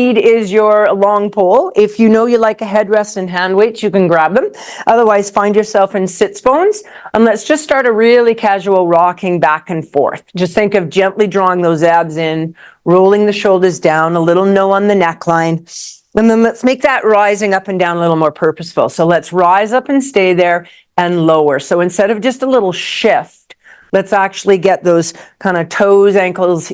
need is your long pole. If you know you like a headrest and hand weights, you can grab them. Otherwise, find yourself in sits bones. And let's just start a really casual rocking back and forth. Just think of gently drawing those abs in, rolling the shoulders down, a little no on the neckline. And then let's make that rising up and down a little more purposeful. So let's rise up and stay there and lower. So instead of just a little shift, let's actually get those kind of toes, ankles,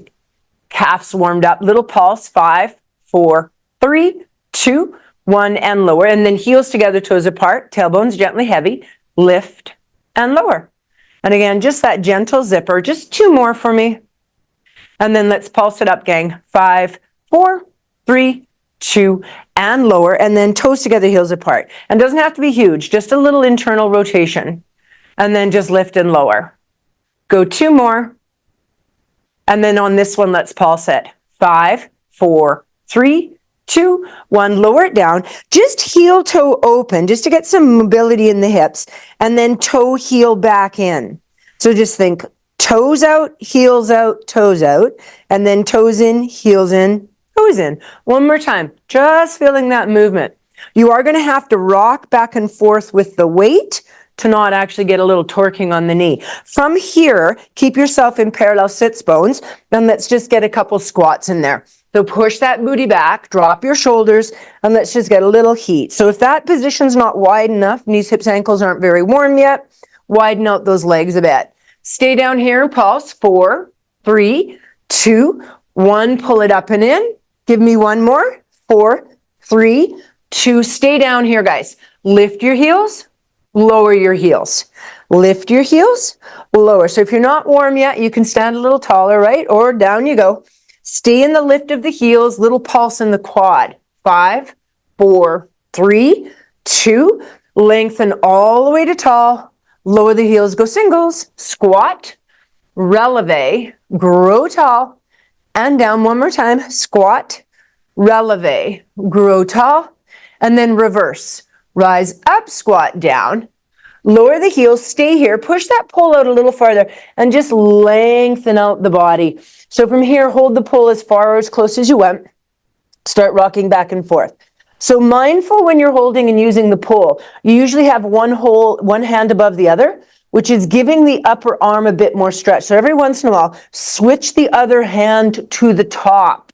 calves warmed up. Little pulse, 5, 4, 3, 2, 1, and lower. And then heels together, toes apart, tailbones gently heavy, lift and lower. And again, just that gentle zipper, just 2 more for me. And then let's pulse it up, gang. 5, 4, 3, 2, and lower. And then toes together, heels apart. And doesn't have to be huge, just a little internal rotation. And then just lift and lower. Go 2 more. And then on this one, let's pulse it. 5, 4, 3, 2, 1. Lower it down. Just heel toe open, just to get some mobility in the hips. And then toe heel back in. So just think toes out, heels out, toes out. And then toes in, heels in, toes in. One more time. Just feeling that movement. You are going to have to rock back and forth with the weight to not actually get a little torquing on the knee. From here, keep yourself in parallel sits bones, and let's just get a couple squats in there. So push that booty back, drop your shoulders, and let's just get a little heat. So if that position's not wide enough, knees, hips, ankles aren't very warm yet, widen out those legs a bit. Stay down here and pulse. 4, 3, 2, 1. Pull it up and in. Give me 1 more. 4, 3, 2. Stay down here, guys. Lift your heels. Lower your heels. Lift your heels, lower. So if you're not warm yet, you can stand a little taller, right? Or down you go. Stay in the lift of the heels, little pulse in the quad. 5, 4, 3, 2. Lengthen all the way to tall. Lower the heels, go singles. Squat, releve, grow tall, and down one more time. Squat, releve, grow tall, and then reverse. Rise up, squat down, lower the heels, stay here, push that pole out a little farther, and just lengthen out the body. So from here, hold the pole as far or as close as you went. Start rocking back and forth. So mindful when you're holding and using the pole. You usually have one hand above the other, which is giving the upper arm a bit more stretch. So every once in a while, switch the other hand to the top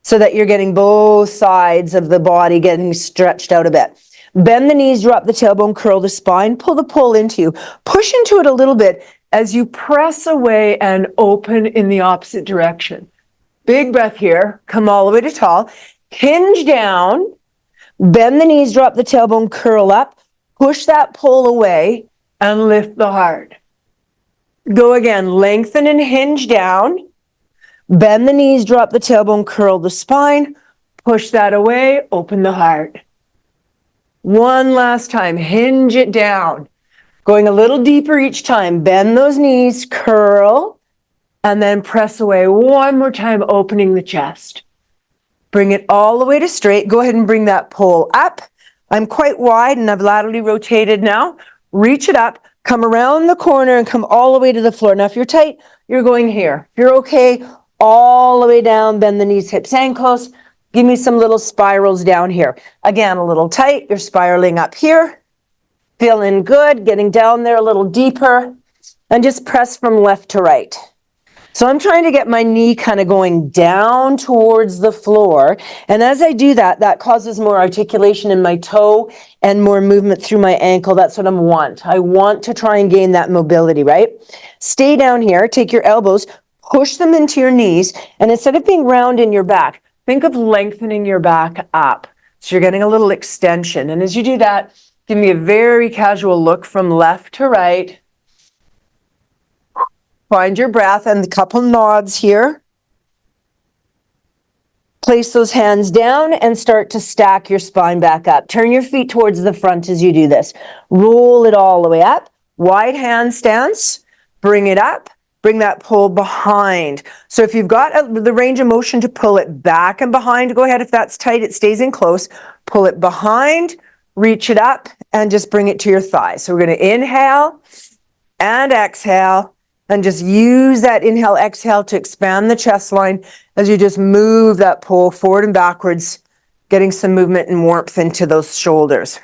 so that you're getting both sides of the body getting stretched out a bit. Bend the knees, drop the tailbone, curl the spine, pull the pole into you. Push into it a little bit as you press away and open in the opposite direction. Big breath here. Come all the way to tall. Hinge down. Bend the knees, drop the tailbone, curl up. Push that pole away and lift the heart. Go again. Lengthen and hinge down. Bend the knees, drop the tailbone, curl the spine. Push that away, open the heart. One last time, hinge it down. Going a little deeper each time. Bend those knees, curl, and then press away. One more time, opening the chest. Bring it all the way to straight. Go ahead and bring that pole up. I'm quite wide and I've laterally rotated now. Reach it up, come around the corner and come all the way to the floor. Now, if you're tight, you're going here. If you're okay, all the way down, bend the knees, hips, ankles. Give me some little spirals down here. Again, a little tight. You're spiraling up here. Feeling good. Getting down there a little deeper. And just press from left to right. So I'm trying to get my knee kind of going down towards the floor. And as I do that, that causes more articulation in my toe and more movement through my ankle. That's what I want. I want to try and gain that mobility, right? Stay down here. Take your elbows. Push them into your knees. And instead of being round in your back, think of lengthening your back up. So you're getting a little extension. And as you do that, give me a very casual look from left to right. Find your breath and a couple nods here. Place those hands down and start to stack your spine back up. Turn your feet towards the front as you do this. Roll it all the way up. Wide hand stance. Bring it up. Bring that pole behind. So if you've got the range of motion to pull it back and behind, go ahead. If that's tight, it stays in close. Pull it behind, reach it up, and just bring it to your thighs. So we're going to inhale and exhale, and just use that inhale, exhale to expand the chest line as you just move that pole forward and backwards, getting some movement and warmth into those shoulders.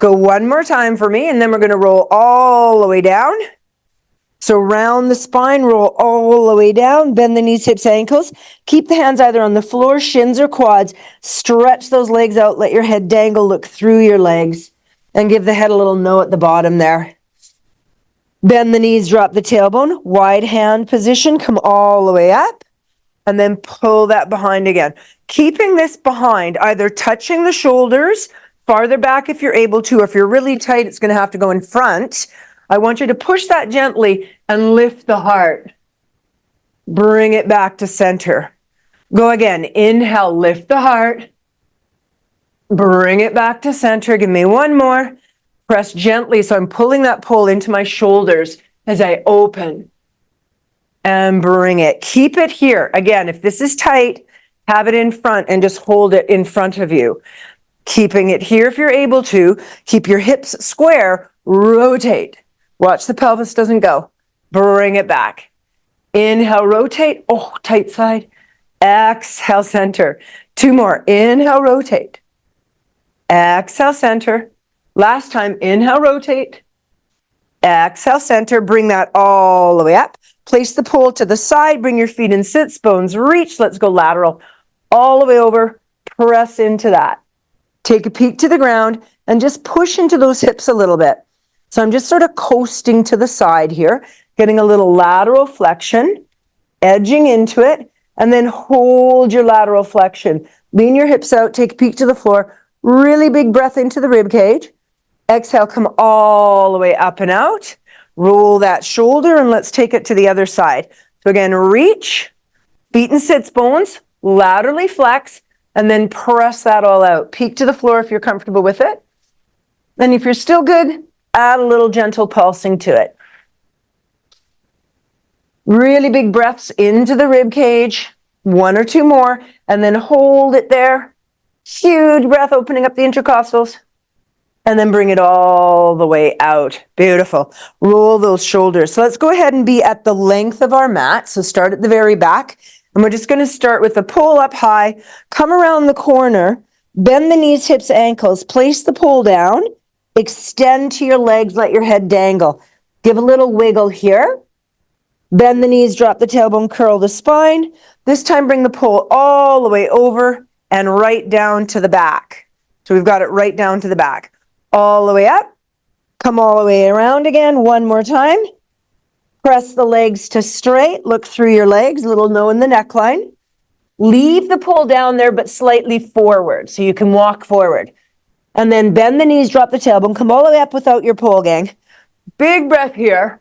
Go one more time for me, and then we're going to roll all the way down. So round the spine, roll all the way down, bend the knees, hips, ankles. Keep the hands either on the floor, shins, or quads. Stretch those legs out, let your head dangle, look through your legs, and give the head a little no at the bottom there. Bend the knees, drop the tailbone, wide hand position, come all the way up, and then pull that behind again. Keeping this behind, either touching the shoulders, farther back if you're able to, or if you're really tight, it's going to have to go in front. I want you to push that gently and lift the heart. Bring it back to center. Go again. Inhale, lift the heart. Bring it back to center. Give me one more. Press gently, so I'm pulling that pole into my shoulders as I open. And bring it. Keep it here. Again, if this is tight, have it in front and just hold it in front of you. Keeping it here if you're able to. Keep your hips square. Rotate. Watch the pelvis doesn't go. Bring it back. Inhale, rotate. Oh, tight side. Exhale, center. Two more. Inhale, rotate. Exhale, center. Last time. Inhale, rotate. Exhale, center. Bring that all the way up. Place the pole to the side. Bring your feet in sits bones. Reach. Let's go lateral. All the way over. Press into that. Take a peek to the ground and just push into those hips a little bit. So I'm just sort of coasting to the side here, getting a little lateral flexion, edging into it, and then hold your lateral flexion. Lean your hips out, take a peek to the floor, really big breath into the rib cage. Exhale, come all the way up and out. Roll that shoulder, and let's take it to the other side. So again, reach, feet and sits bones, laterally flex, and then press that all out. Peek to the floor if you're comfortable with it. And if you're still good, add a little gentle pulsing to it. Really big breaths into the rib cage. One or two more, and then hold it there. Huge breath opening up the intercostals. And then bring it all the way out. Beautiful. Roll those shoulders. So let's go ahead and be at the length of our mat. So start at the very back. And we're just going to start with the pull up high. Come around the corner. Bend the knees, hips, ankles. Place the pole down. Extend to your legs. Let your head dangle. Give a little wiggle here. Bend the knees, drop the tailbone, curl the spine. This time bring the pole all the way over and right down to the back. So we've got it right down to the back. All the way up. Come all the way around again. One more time. Press the legs to straight. Look through your legs. Little no in the neckline. Leave the pole down there, but slightly forward so you can walk forward. And then bend the knees, drop the tailbone. Come all the way up without your pole, gang. Big breath here.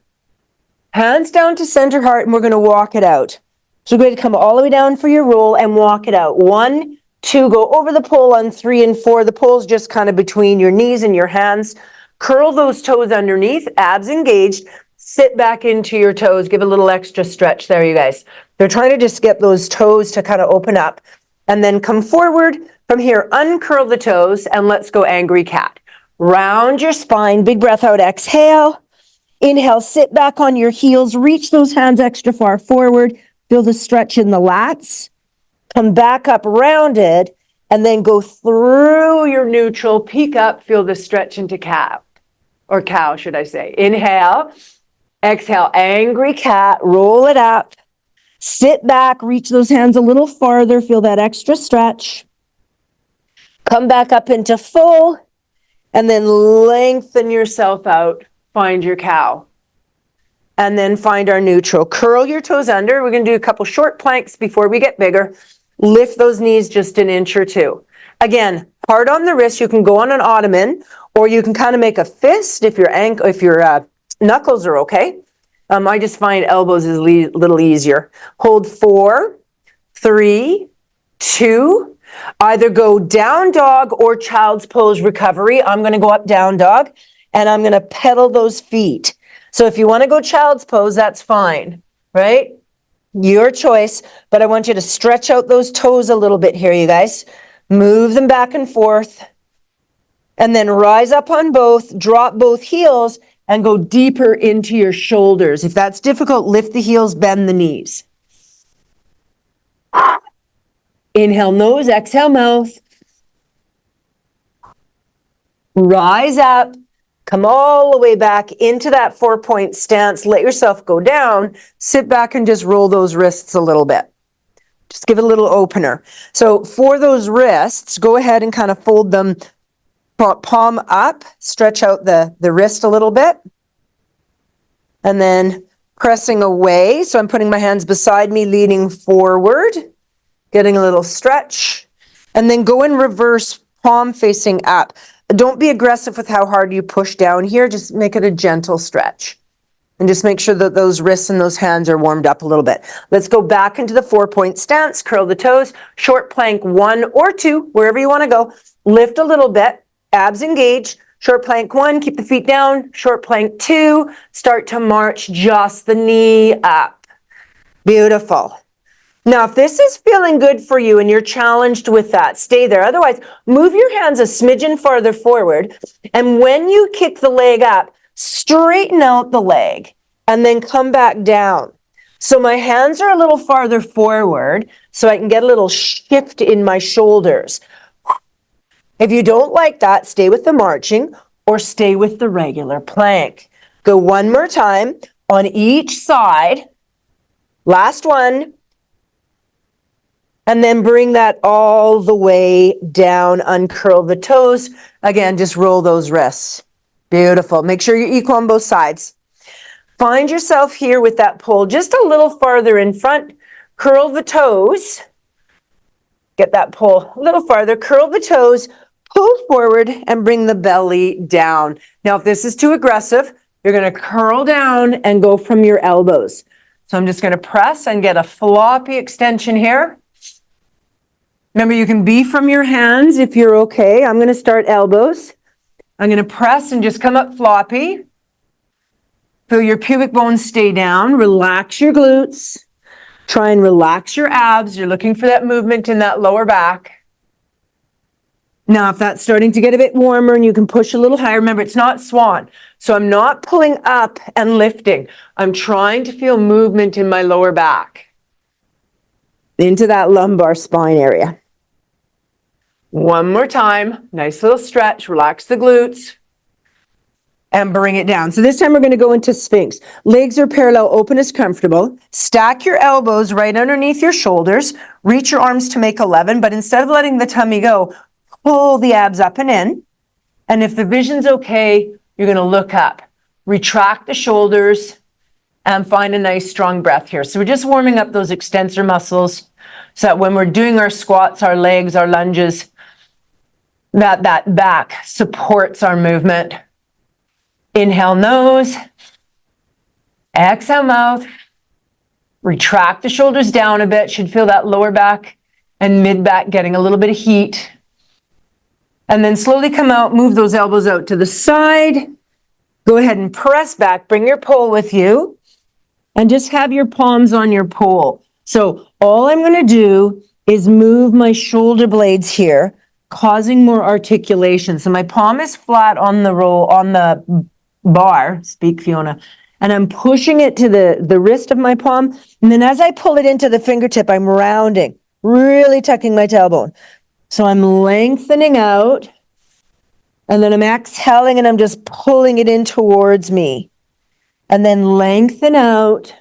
Hands down to center heart, and we're going to walk it out. So we're going to come all the way down for your roll and walk it out. 1, 2, go over the pole on 3 and 4. The pole's just kind of between your knees and your hands. Curl those toes underneath, abs engaged. Sit back into your toes. Give a little extra stretch there, you guys. They're trying to just get those toes to kind of open up. And then come forward. From here, uncurl the toes, and let's go angry cat. Round your spine. Big breath out. Exhale. Inhale, sit back on your heels. Reach those hands extra far forward. Feel the stretch in the lats. Come back up rounded, and then go through your neutral. Peek up. Feel the stretch into cow. Or cow, should I say. Inhale. Exhale, angry cat. Roll it up. Sit back. Reach those hands a little farther. Feel that extra stretch. Come back up into full. And then lengthen yourself out. Find your cow. And then find our neutral. Curl your toes under. We're going to do a couple short planks before we get bigger. Lift those knees just an inch or two. Again, hard on the wrist. You can go on an ottoman, or you can kind of make a fist if your knuckles are okay. I just find elbows is a little easier. Hold 4, 3, 2. Either go down dog or child's pose recovery. I'm going to go up down dog. And I'm going to pedal those feet. So if you want to go child's pose, that's fine, right? Your choice. But I want you to stretch out those toes a little bit here, you guys. Move them back and forth. And then rise up on both, drop both heels, and go deeper into your shoulders. If that's difficult, lift the heels, bend the knees. Inhale nose, exhale mouth. Rise up. Come all the way back into that 4-point stance. Let yourself go down. Sit back and just roll those wrists a little bit. Just give it a little opener. So for those wrists, go ahead and kind of fold them palm up. Stretch out the wrist a little bit. And then pressing away. So I'm putting my hands beside me, leaning forward. Getting a little stretch. And then go in reverse, palm facing up. Don't be aggressive with how hard you push down here. Just make it a gentle stretch. And just make sure that those wrists and those hands are warmed up a little bit. Let's go back into the 4-point stance. Curl the toes. Short plank 1 or 2, wherever you want to go. Lift a little bit. Abs engage. Short plank 1, keep the feet down. Short plank 2, start to march just the knee up. Beautiful. Now, if this is feeling good for you and you're challenged with that, stay there. Otherwise, move your hands a smidgen farther forward. And when you kick the leg up, straighten out the leg and then come back down. So my hands are a little farther forward so I can get a little shift in my shoulders. If you don't like that, stay with the marching or stay with the regular plank. Go one more time on each side. Last one. And then bring that all the way down, uncurl the toes. Again, just roll those wrists. Beautiful. Make sure you're equal on both sides. Find yourself here with that pull just a little farther in front. Curl the toes. Get that pull a little farther. Curl the toes, pull forward, and bring the belly down. Now, if this is too aggressive, you're going to curl down and go from your elbows. So I'm just going to press and get a floppy extension here. Remember, you can be from your hands if you're okay. I'm going to start elbows. I'm going to press and just come up floppy. Feel your pubic bones stay down. Relax your glutes. Try and relax your abs. You're looking for that movement in that lower back. Now, if that's starting to get a bit warmer and you can push a little higher, remember, it's not swan. So I'm not pulling up and lifting. I'm trying to feel movement in my lower back. Into that lumbar spine area. One more time, nice little stretch, relax the glutes, and bring it down. So this time we're going to go into Sphinx. Legs are parallel, open as comfortable. Stack your elbows right underneath your shoulders. Reach your arms to make 11, but instead of letting the tummy go, pull the abs up and in. And if the vision's okay, you're going to look up. Retract the shoulders and find a nice strong breath here. So we're just warming up those extensor muscles so that when we're doing our squats, our legs, our lunges, that back supports our movement. Inhale nose, exhale mouth, retract the shoulders down a bit, should feel that lower back and mid back getting a little bit of heat. And then slowly come out, move those elbows out to the side. Go ahead and press back, bring your pole with you, and just have your palms on your pole. So all I'm going to do is move my shoulder blades here, causing more articulation. So my palm is flat on the roll, on the bar, speak Fiona, and I'm pushing it to the wrist of my palm. And then as I pull it into the fingertip, I'm rounding, really tucking my tailbone. So I'm lengthening out, and then I'm exhaling and I'm just pulling it in towards me. And then lengthen out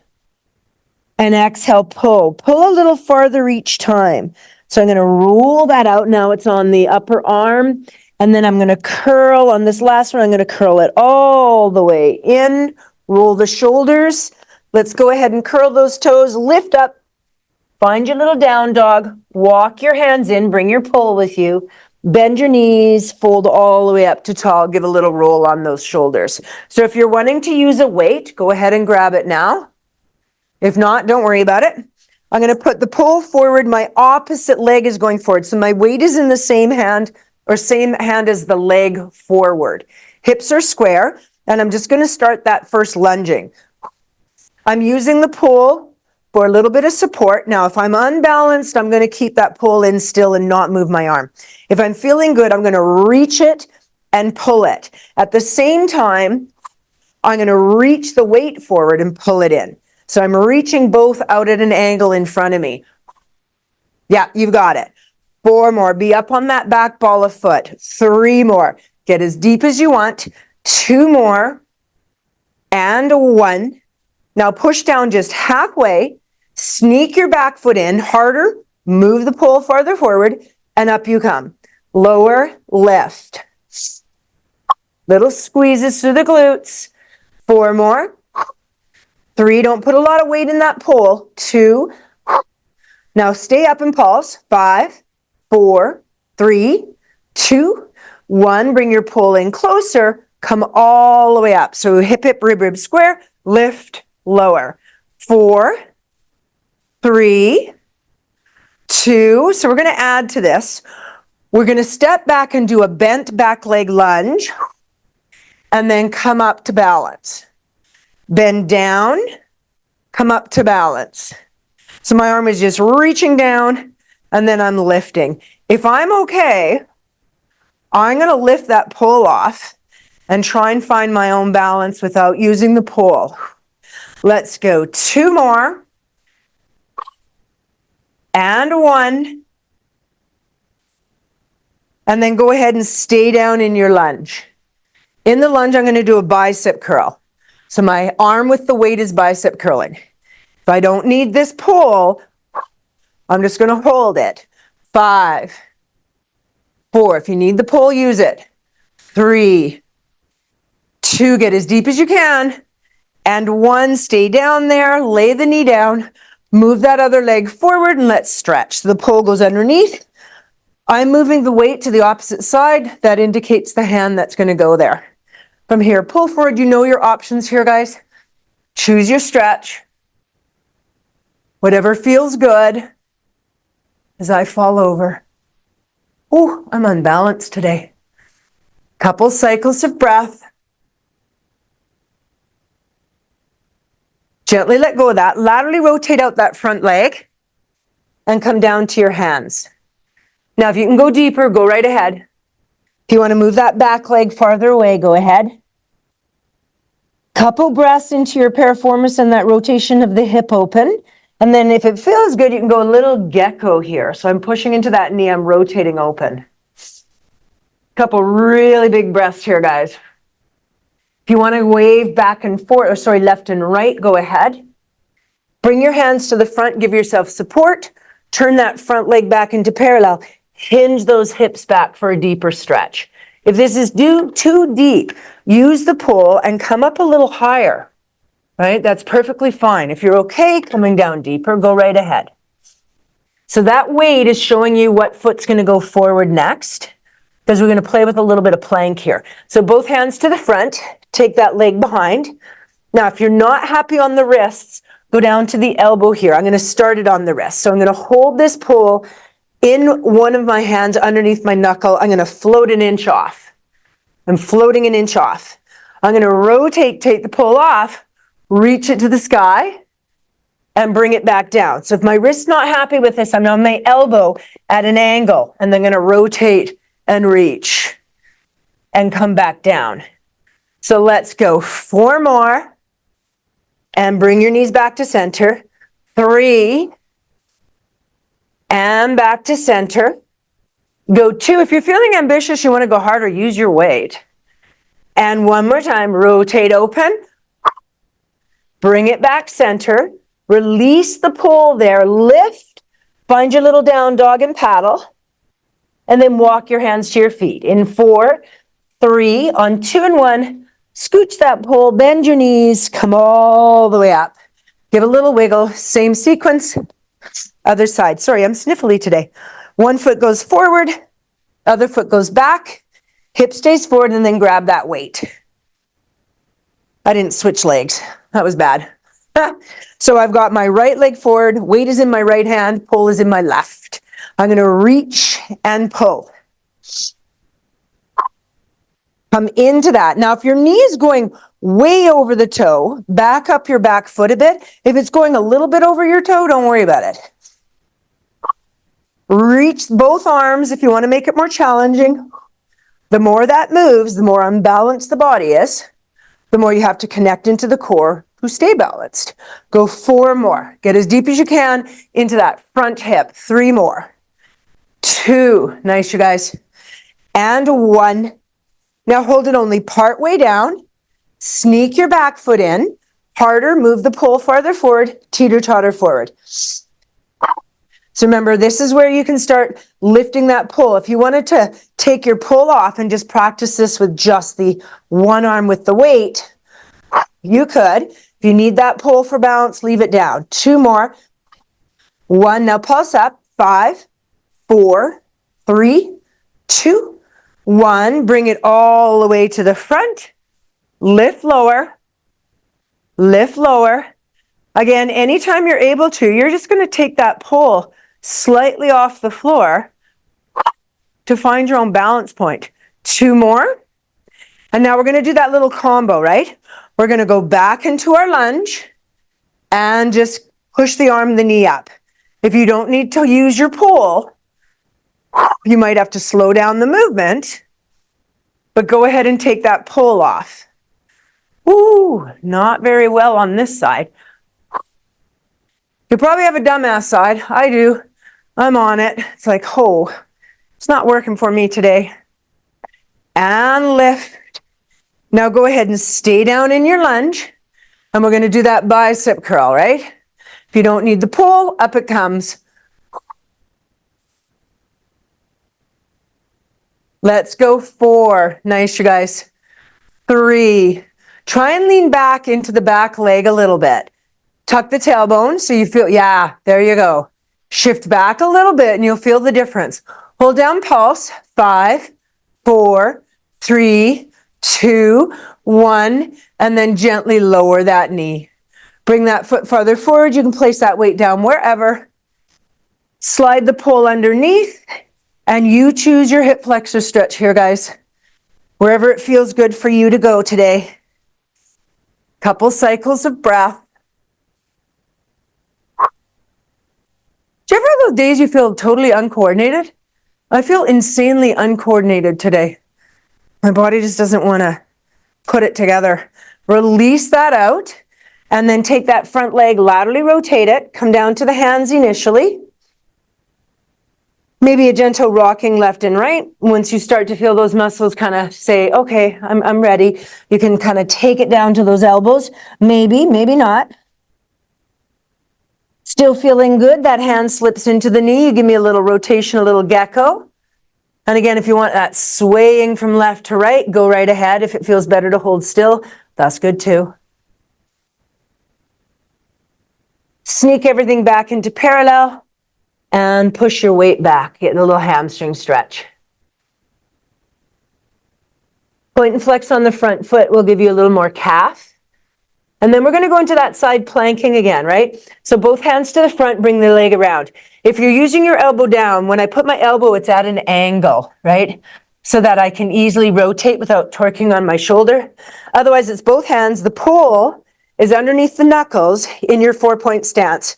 and exhale, pull. Pull a little farther each time. So I'm going to roll that out. Now it's on the upper arm. And then I'm going to curl on this last one. I'm going to curl it all the way in. Roll the shoulders. Let's go ahead and curl those toes. Lift up. Find your little down dog. Walk your hands in. Bring your pole with you. Bend your knees. Fold all the way up to tall. Give a little roll on those shoulders. So if you're wanting to use a weight, go ahead and grab it now. If not, don't worry about it. I'm going to put the pole forward. My opposite leg is going forward. So my weight is in the same hand as the leg forward. Hips are square. And I'm just going to start that first lunging. I'm using the pole for a little bit of support. Now, if I'm unbalanced, I'm going to keep that pole in still and not move my arm. If I'm feeling good, I'm going to reach it and pull it. At the same time, I'm going to reach the weight forward and pull it in. So I'm reaching both out at an angle in front of me. Yeah, you've got it. 4 more. Be up on that back ball of foot. 3 more. Get as deep as you want. 2 more. And 1. Now push down just halfway. Sneak your back foot in harder. Move the pole farther forward. And up you come. Lower, lift. Little squeezes through the glutes. 4 more. 3. Don't put a lot of weight in that pole. 2. Now stay up and pulse. 5, 4, 3, 2, 1. Bring your pole in closer. Come all the way up. So hip, hip, rib, rib, square. Lift, lower. 4, 3, 2. So we're going to add to this. We're going to step back and do a bent back leg lunge. And then come up to balance. Bend down. Come up to balance. So my arm is just reaching down, and then I'm lifting. If I'm okay, I'm going to lift that pole off and try and find my own balance without using the pole. Let's go. 2 more. And 1. And then go ahead and stay down in your lunge. In the lunge, I'm going to do a bicep curl. So my arm with the weight is bicep curling. If I don't need this pole, I'm just going to hold it. 5, 4. If you need the pole, use it. 3, 2. Get as deep as you can. And 1. Stay down there. Lay the knee down. Move that other leg forward and let's stretch. So the pole goes underneath. I'm moving the weight to the opposite side. That indicates the hand that's going to go there. From here, pull forward. You know your options here, guys. Choose your stretch. Whatever feels good as I fall over. Oh, I'm unbalanced today. Couple cycles of breath. Gently let go of that. Laterally rotate out that front leg and come down to your hands. Now, if you can go deeper, go right ahead. If you want to move that back leg farther away, go ahead. Couple breaths into your piriformis and that rotation of the hip open. And then if it feels good, you can go a little gecko here. So I'm pushing into that knee, I'm rotating open. Couple really big breaths here, guys. If you want to wave back and forth, left and right, go ahead. Bring your hands to the front, give yourself support. Turn that front leg back into parallel. Hinge those hips back for a deeper stretch. If this is too deep, use the pole and come up a little higher. Right? That's perfectly fine. If you're okay coming down deeper, go right ahead. So that weight is showing you what foot's going to go forward next, because we're going to play with a little bit of plank here. So both hands to the front, take that leg behind. Now, if you're not happy on the wrists, go down to the elbow here. I'm going to start it on the wrist. So I'm going to hold this pole in one of my hands underneath my knuckle. I'm going to float an inch off. I'm floating an inch off. I'm going to rotate, take the pole off, reach it to the sky, and bring it back down. So if my wrist's not happy with this, I'm on my elbow at an angle, and then I'm going to rotate and reach and come back down. So let's go. 4 more. And bring your knees back to center. 3. And back to center. Go 2. If you're feeling ambitious, you want to go harder, use your weight. And 1 more time. Rotate open. Bring it back center. Release the pole there. Lift. Find your little down dog and paddle. And then walk your hands to your feet. In 4, 3, on 2 and 1. Scooch that pole. Bend your knees. Come all the way up. Give a little wiggle. Same sequence. Other side. Sorry, I'm sniffly today. 1 foot goes forward. Other foot goes back. Hip stays forward, and then grab that weight. I didn't switch legs. That was bad. So I've got my right leg forward, weight is in my right hand, pole is in my left. I'm going to reach and pull. Come into that. Now, if your knee is going way over the toe, back up your back foot a bit. If it's going a little bit over your toe, don't worry about it. Reach both arms if you want to make it more challenging. The more that moves, the more unbalanced the body is. The more you have to connect into the core, who stay balanced. Go 4 more. Get as deep as you can into that front hip. 3 more. 2. Nice, you guys. And 1. Now hold it only part way down. Sneak your back foot in. Harder, move the pole farther forward. Teeter-totter forward. So remember, this is where you can start lifting that pull. If you wanted to take your pull off and just practice this with just the one arm with the weight, you could. If you need that pull for balance, leave it down. 2 more. 1. Now pulse up. 5, 4, 3, 2, 1. Bring it all the way to the front. Lift lower. Lift lower. Again, anytime you're able to, you're just going to take that pull slightly off the floor to find your own balance point. 2 more. And now we're going to do that little combo, right? We're going to go back into our lunge and just push the arm, the knee up. If you don't need to use your pull, you might have to slow down the movement, but go ahead and take that pull off. Ooh, not very well on this side. You probably have a dumbass side. I do. I'm on it. It's like, oh, it's not working for me today. And lift. Now go ahead and stay down in your lunge. And we're going to do that bicep curl, right? If you don't need the pull, up it comes. Let's go 4. Nice, you guys. 3. Try and lean back into the back leg a little bit. Tuck the tailbone so you feel, yeah, there you go. Shift back a little bit and you'll feel the difference. Hold down pulse. 5, 4, 3, 2, 1, and then gently lower that knee. Bring that foot farther forward. You can place that weight down wherever. Slide the pole underneath, and you choose your hip flexor stretch here, guys. Wherever it feels good for you to go today. Couple cycles of breath. Do you ever have those days you feel totally uncoordinated? I feel insanely uncoordinated today. My body just doesn't want to put it together. Release that out and then take that front leg, laterally rotate it, come down to the hands initially. Maybe a gentle rocking left and right. Once you start to feel those muscles kind of say, okay, I'm ready, you can kind of take it down to those elbows. Maybe, maybe not. Still feeling good, that hand slips into the knee. You give me a little rotation, a little gecko. And again, if you want that swaying from left to right, go right ahead. If it feels better to hold still, that's good too. Sneak everything back into parallel and push your weight back. Get a little hamstring stretch. Point and flex on the front foot will give you a little more calf. And then we're going to go into that side planking again, right? So both hands to the front, bring the leg around. If you're using your elbow down, when I put my elbow, it's at an angle, right? So that I can easily rotate without torquing on my shoulder. Otherwise, it's both hands. The pole is underneath the knuckles in your 4-point stance.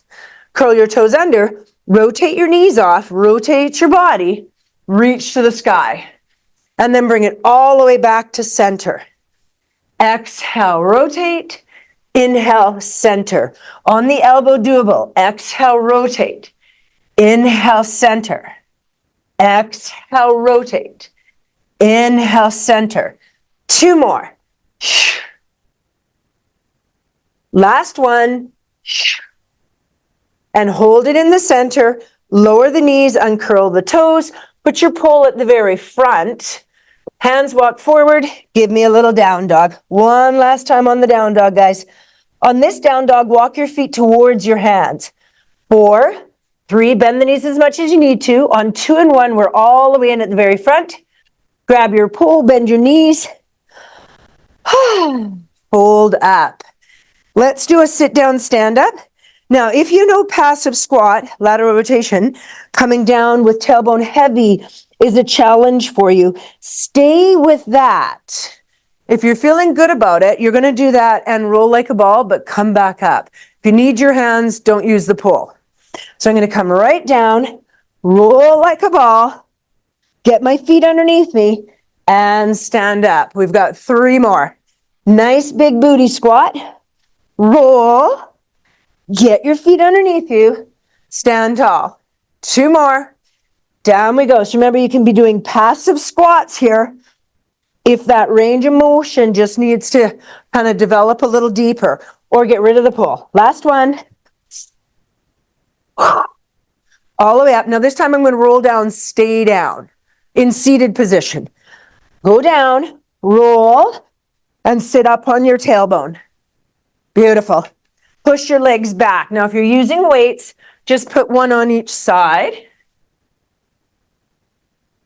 Curl your toes under, rotate your knees off, rotate your body, reach to the sky. And then bring it all the way back to center. Exhale, rotate. Inhale, center. On the elbow, doable. Exhale, rotate. Inhale, center. Exhale, rotate. Inhale, center. 2 more. Last one. And hold it in the center. Lower the knees, uncurl the toes. Put your pole at the very front. Hands walk forward. Give me a little down dog. One last time on the down dog, guys. On this down dog, walk your feet towards your hands. 4, 3, bend the knees as much as you need to. On 2 and 1, we're all the way in at the very front. Grab your pole, bend your knees. Fold up. Let's do a sit down, stand up. Now, if you know passive squat, lateral rotation, coming down with tailbone heavy is a challenge for you. Stay with that. If you're feeling good about it, you're going to do that and roll like a ball, but come back up. If you need your hands, don't use the pull. So I'm going to come right down, roll like a ball, get my feet underneath me, and stand up. We've got 3 more. Nice big booty squat. roll, get your feet underneath you, stand tall. 2 more, down we go. So remember, you can be doing passive squats here if that range of motion just needs to kind of develop a little deeper, or get rid of the pull. Last one. All the way up. Now this time I'm going to roll down, stay down in seated position. Go down, roll, and sit up on your tailbone. Beautiful. Push your legs back. Now if you're using weights, just put one on each side.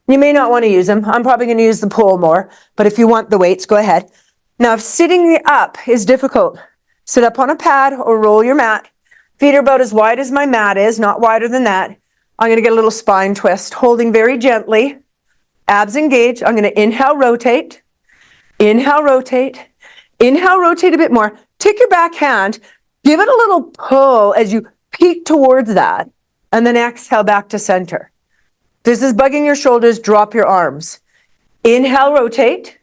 You may not want to use them. I'm probably going to use the pole more, but if you want the weights, go ahead. Now if sitting up is difficult, sit up on a pad or roll your mat. Feet are about as wide as my mat is, not wider than that. I'm going to get a little spine twist, holding very gently. Abs engaged. I'm going to inhale, rotate. Inhale, rotate. Inhale, rotate a bit more. Take your back hand, give it a little pull as you peek towards that, and then exhale back to center. This is bugging your shoulders, drop your arms. Inhale, rotate.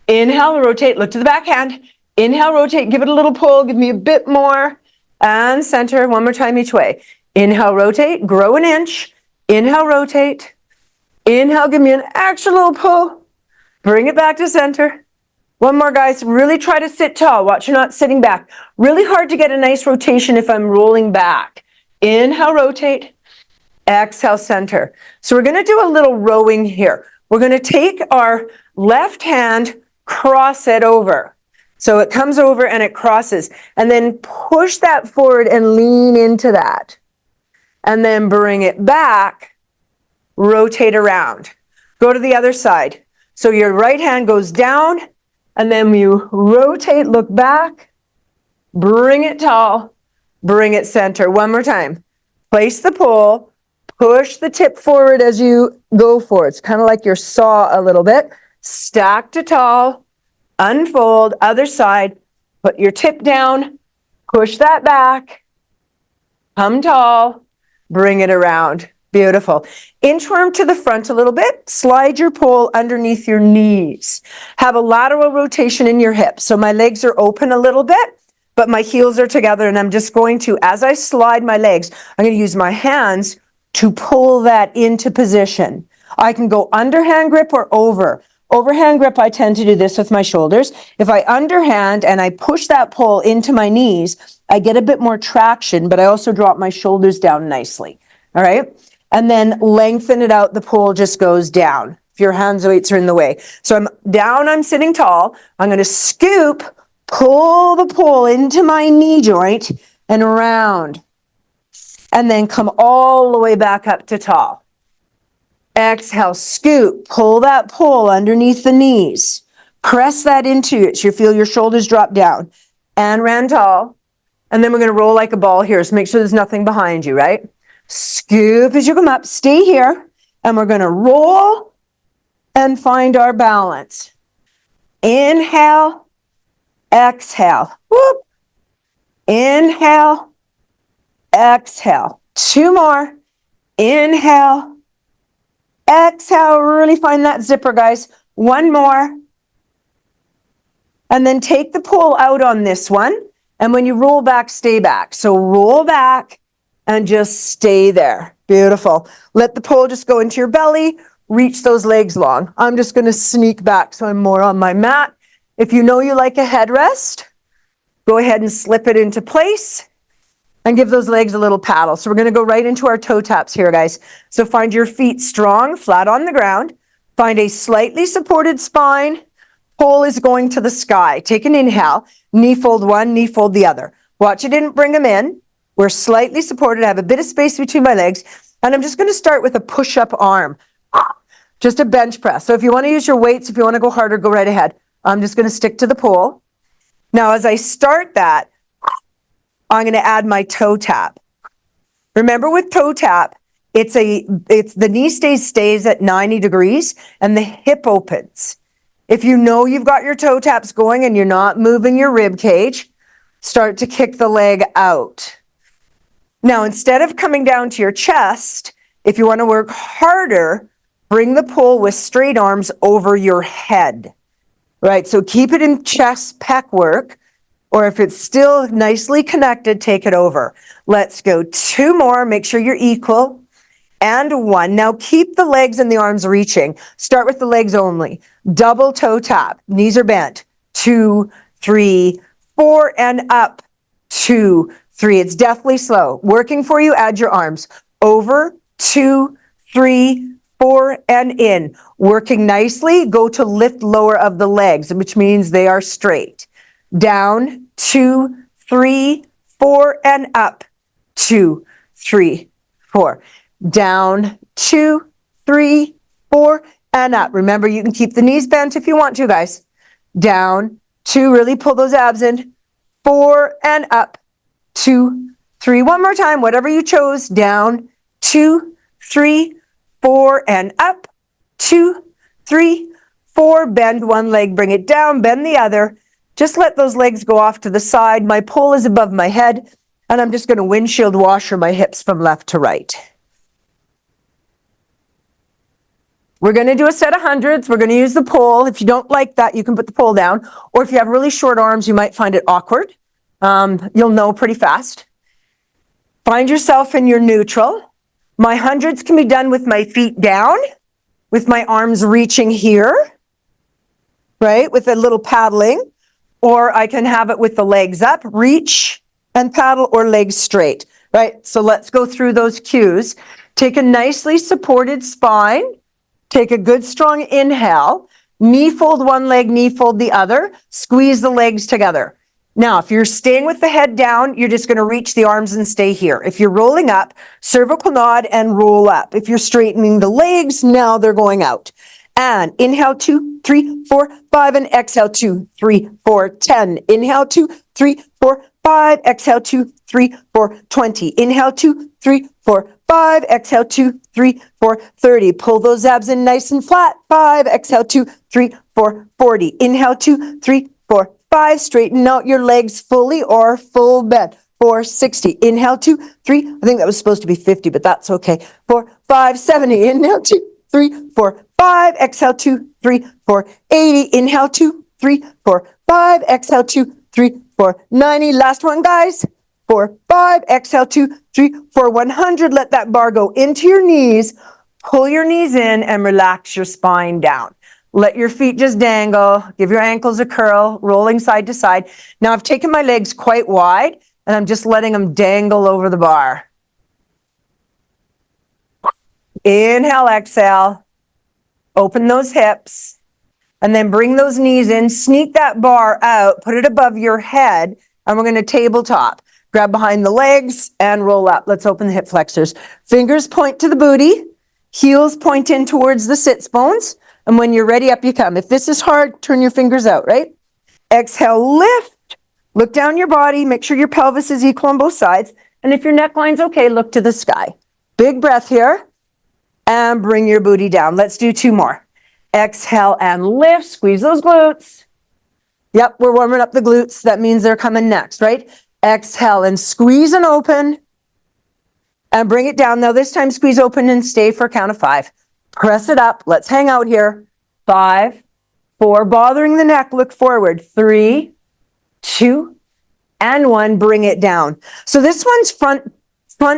Inhale, rotate. Look to the back hand. Inhale, rotate. Give it a little pull. Give me a bit more. And center. One more time each way. Inhale, rotate. Grow an inch. Inhale, rotate. Inhale, give me an extra little pull. Bring it back to center. One more, guys. Really try to sit tall. Watch you're not sitting back. Really hard to get a nice rotation if I'm rolling back. Inhale, rotate. Exhale, center. So we're going to do a little rowing here. We're going to take our left hand, cross it over. So it comes over and it crosses. And then push that forward and lean into that. And then bring it back, rotate around. Go to the other side. So your right hand goes down, and then you rotate, look back, bring it tall, bring it center. One more time. Place the pole. Push the tip forward as you go forward. It's kind of like your saw a little bit. Stack to tall, unfold, other side, put your tip down, push that back, come tall, bring it around. Beautiful. Inchworm to the front a little bit. Slide your pole underneath your knees. Have a lateral rotation in your hips. So my legs are open a little bit, but my heels are together, and I'm just going to, as I slide my legs, I'm going to use my hands to pull that into position. I can go underhand grip or over. Overhand grip, I tend to do this with my shoulders. If I underhand and I push that pole into my knees, I get a bit more traction, but I also drop my shoulders down nicely. All right? And then lengthen it out. The pole just goes down if your hands weights are in the way. So I'm down, I'm sitting tall. I'm going to scoop, pull the pole into my knee joint and around. And then come all the way back up to tall. Exhale, scoop, pull that pole underneath the knees. Press that into it so you feel your shoulders drop down. And ran tall. And then we're going to roll like a ball here. So make sure there's nothing behind you, right? Scoop as you come up. Stay here. And we're going to roll and find our balance. Inhale. Exhale. Whoop. Inhale. Exhale. 2 more. Inhale. Exhale. Really find that zipper, guys. 1 more. And then take the pole out on this one. And when you roll back, stay back. So roll back and just stay there. Beautiful. Let the pole just go into your belly. Reach those legs long. I'm just going to sneak back so I'm more on my mat. If you know you like a headrest, go ahead and slip it into place. And give those legs a little paddle. So we're going to go right into our toe taps here, guys. So find your feet strong, flat on the ground. Find a slightly supported spine. Pole is going to the sky. Take an inhale. Knee fold one, knee fold the other. Watch, I didn't bring them in. We're slightly supported. I have a bit of space between my legs. And I'm just going to start with a push-up arm. Just a bench press. So if you want to use your weights, if you want to go harder, go right ahead. I'm just going to stick to the pole. Now, as I start that, I'm going to add my toe tap. Remember with toe tap, it's the knee stays at 90 degrees and the hip opens. If you know you've got your toe taps going and you're not moving your rib cage, start to kick the leg out. Now, instead of coming down to your chest, if you want to work harder, bring the pole with straight arms over your head. Right, so keep it in chest pec work. Or if it's still nicely connected, take it over. Let's go 2 more. Make sure you're equal. And 1. Now keep the legs and the arms reaching. Start with the legs only. Double toe tap. Knees are bent. 2, 3, 4, and up. 2, 3. It's deathly slow. Working for you, add your arms. Over, 2, 3, 4, and in. Working nicely, go to lift lower of the legs, which means they are straight. Down, 2, 3, 4, and up. 2, 3, 4. Down, 2, 3, 4, and up. Remember, you can keep the knees bent if you want to, guys. Down, 2, really pull those abs in. 4, and up. 2, 3. One more time, whatever you chose. Down, 2, 3, 4, and up. 2, 3, 4. Bend one leg, bring it down, bend the other. Just let those legs go off to the side. My pole is above my head, and I'm just going to windshield washer my hips from left to right. We're going to do a set of hundreds. We're going to use the pole. If you don't like that, you can put the pole down. Or if you have really short arms, you might find it awkward. You'll know pretty fast. Find yourself in your neutral. My hundreds can be done with my feet down, with my arms reaching here, right, with a little paddling. Or I can have it with the legs up, reach and paddle, or legs straight, right? So let's go through those cues. Take a nicely supported spine. Take a good strong inhale. Knee fold one leg, knee fold the other. Squeeze the legs together. Now, if you're staying with the head down, you're just going to reach the arms and stay here. If you're rolling up, cervical nod and roll up. If you're straightening the legs, now they're going out. And inhale 2, 3, 4, 5, and exhale 2, 3, 4, 10. Inhale 2, 3, 4, 5. Exhale 2, 3, 4, 20. Inhale 2, 3, 4, 5. Exhale 2, 3, 4, 30. Pull those abs in nice and flat. 5. Exhale 2, 3, 4, 40. Inhale 2, 3, 4, 5. Straighten out your legs fully or full bend. 4, 60. Inhale 2, 3. I think that was supposed to be 50, but that's okay. 4, 5, 70. Inhale 2, 3, 4, 5. Exhale 2, 3, 4, 80. Inhale 2, 3, 4, 5. Exhale 2, 3, 4, 90. Last one, guys. 4, 5. Exhale 2, 3, 4, 100. Let that bar go into your knees. Pull your knees in and relax your spine down. Let your feet just dangle. Give your ankles a curl, rolling side to side. Now I've taken my legs quite wide and I'm just letting them dangle over the bar. Inhale, exhale. Open those hips. And then bring those knees in. Sneak that bar out. Put it above your head. And we're going to tabletop. Grab behind the legs and roll up. Let's open the hip flexors. Fingers point to the booty. Heels point in towards the sits bones. And when you're ready, up you come. If this is hard, turn your fingers out, right? Exhale, lift. Look down your body. Make sure your pelvis is equal on both sides. And if your neckline's okay, look to the sky. Big breath here. And bring your booty down. Let's do 2 more. Exhale and lift. Squeeze those glutes. Yep, we're warming up the glutes. That means they're coming next, right? Exhale and squeeze and open. And bring it down. Now this time squeeze open and stay for a count of 5. Press it up. Let's hang out here. 5, 4. Bothering the neck, look forward. 3, 2, and 1. Bring it down. So this one's front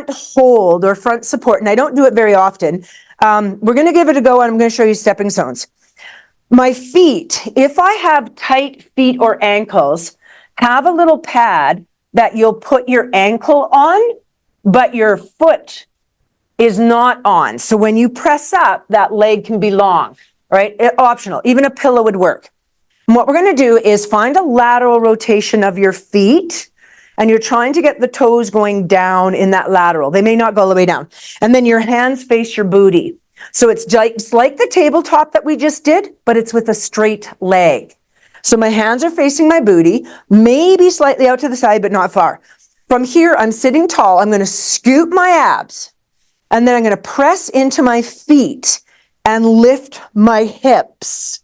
hold or front support, and I don't do it very often. We're going to give it a go, and I'm going to show you stepping stones. My feet, if I have tight feet or ankles, have a little pad that you'll put your ankle on, but your foot is not on. So when you press up, that leg can be long, right? Optional. Even a pillow would work. And what we're going to do is find a lateral rotation of your feet, and you're trying to get the toes going down in that lateral. They may not go all the way down. And then your hands face your booty. So it's like the tabletop that we just did, but it's with a straight leg. So my hands are facing my booty, maybe slightly out to the side, but not far. From here, I'm sitting tall. I'm going to scoop my abs, and then I'm going to press into my feet and lift my hips.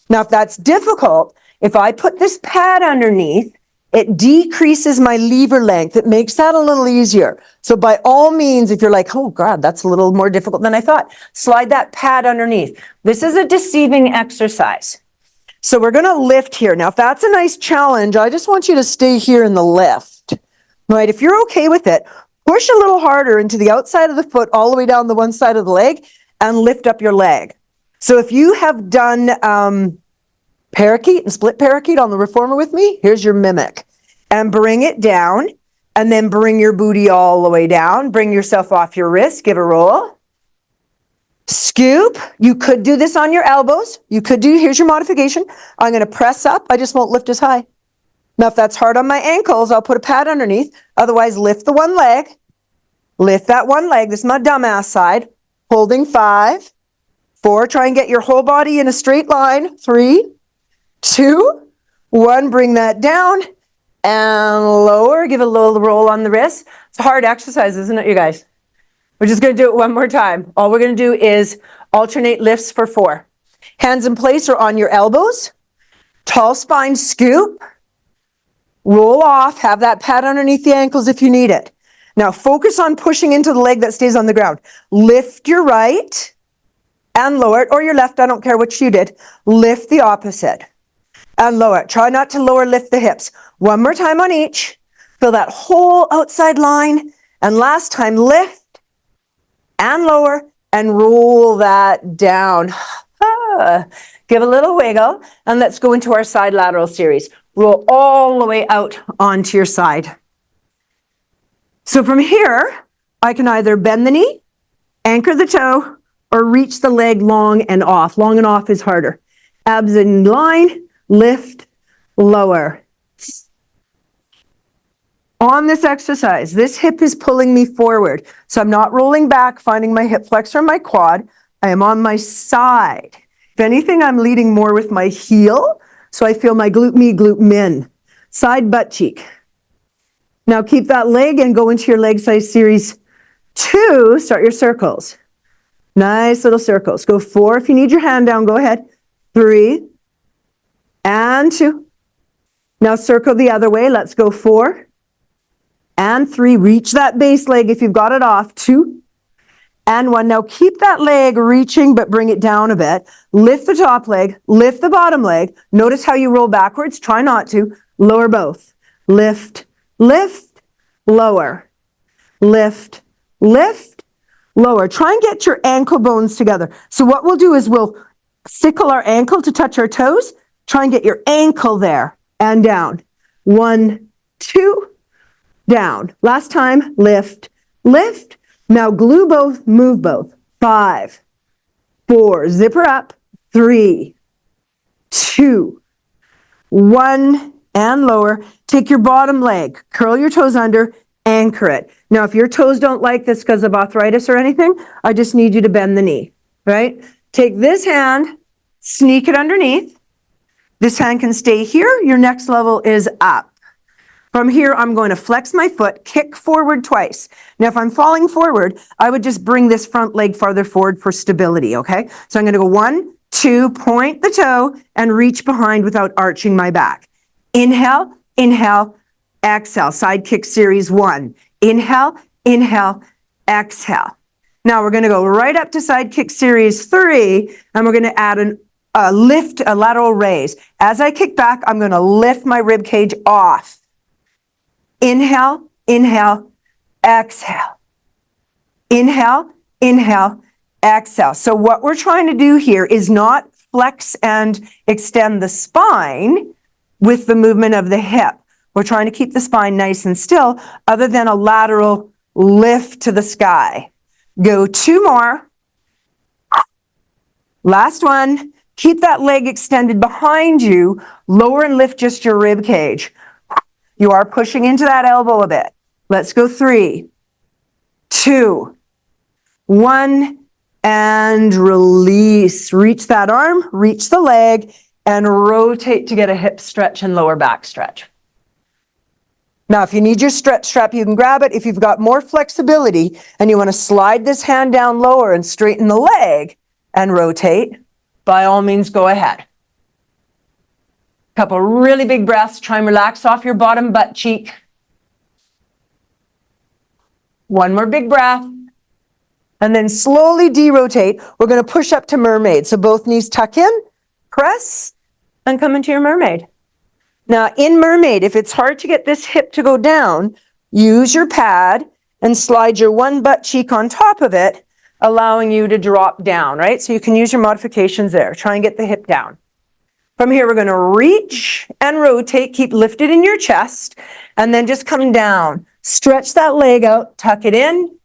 Now, if that's difficult, if I put this pad underneath, it decreases my lever length. It makes that a little easier. So by all means, if you're like, oh God, that's a little more difficult than I thought, slide that pad underneath. This is a deceiving exercise. So we're going to lift here. Now, if that's a nice challenge, I just want you to stay here in the lift. Right? If you're okay with it, push a little harder into the outside of the foot all the way down the one side of the leg and lift up your leg. So if you have done parakeet and split parakeet on the reformer with me, here's your mimic. And bring it down, and then bring your booty all the way down. Bring yourself off your wrist. Give a roll. Scoop. You could do this on your elbows. You could do, here's your modification. I'm going to press up. I just won't lift as high. Now, if that's hard on my ankles, I'll put a pad underneath. Otherwise, lift the one leg. Lift that one leg. This is my dumbass side. Holding 5, 4. Try and get your whole body in a straight line. 3, 2, 1. Bring that down and lower. Give a little roll on the wrist. It's a hard exercise, isn't it, you guys? We're just going to do it one more time. All we're going to do is alternate lifts for 4. Hands in place or on your elbows. Tall spine scoop. Roll off. Have that pad underneath the ankles if you need it. Now focus on pushing into the leg that stays on the ground. Lift your right and lower it, or your left. I don't care which you did. Lift the opposite and lower it. Try not to lift the hips. One more time on each. Feel that whole outside line. And last time, lift and lower and roll that down. Give a little wiggle, and let's go into our side lateral series. Roll all the way out onto your side. So from here, I can either bend the knee, anchor the toe, or reach the leg long and off. Long and off is harder. Abs in line, lift, lower. On this exercise, this hip is pulling me forward. So I'm not rolling back, finding my hip flexor and my quad. I am on my side. If anything, I'm leading more with my heel. So I feel my glute me, glute min. Side butt cheek. Now keep that leg and go into your leg size series 2. Start your circles. Nice little circles. Go 4. If you need your hand down, go ahead. 3 and 2. Now circle the other way. Let's go 4 and 3. Reach that base leg if you've got it off. 2 and 1. Now keep that leg reaching, but bring it down a bit. Lift the top leg, lift the bottom leg. Notice how you roll backwards. Try not to. Lower both. Lift, lift, lower. Lift, lift, lower. Try and get your ankle bones together. So what we'll do is we'll sickle our ankle to touch our toes. Try and get your ankle there and down. 1, 2, down. Last time, lift, lift. Now glue both, move both. 5, 4, zipper up. 3, 2, 1, and lower. Take your bottom leg, curl your toes under, anchor it. Now, if your toes don't like this because of arthritis or anything, I just need you to bend the knee, right? Take this hand, sneak it underneath. This hand can stay here. Your next level is up. From here, I'm going to flex my foot, kick forward twice. Now, if I'm falling forward, I would just bring this front leg farther forward for stability, okay? So I'm going to go 1, 2, point the toe, and reach behind without arching my back. Inhale, inhale, exhale. Side kick series 1. Inhale, inhale, exhale. Now we're going to go right up to side kick series 3, and we're going to add a lift, a lateral raise. As I kick back, I'm going to lift my rib cage off. Inhale, inhale, exhale. Inhale, inhale, exhale. So what we're trying to do here is not flex and extend the spine with the movement of the hip. We're trying to keep the spine nice and still, other than a lateral lift to the sky. Go 2 more. Last one. Keep that leg extended behind you. Lower and lift just your rib cage. You are pushing into that elbow a bit. Let's go 3, 2, 1, and release. Reach that arm, reach the leg, and rotate to get a hip stretch and lower back stretch. Now, if you need your stretch strap, you can grab it. If you've got more flexibility and you want to slide this hand down lower and straighten the leg and rotate, by all means, go ahead. Couple really big breaths. Try and relax off your bottom butt cheek. One more big breath. And then slowly derotate. We're going to push up to mermaid. So both knees tuck in, press, and come into your mermaid. Now in mermaid, if it's hard to get this hip to go down, use your pad and slide your one butt cheek on top of it, allowing you to drop down, right? So you can use your modifications there. Try and get the hip down. From here, we're going to reach and rotate, keep lifted in your chest, and then just come down. Stretch that leg out, tuck it in,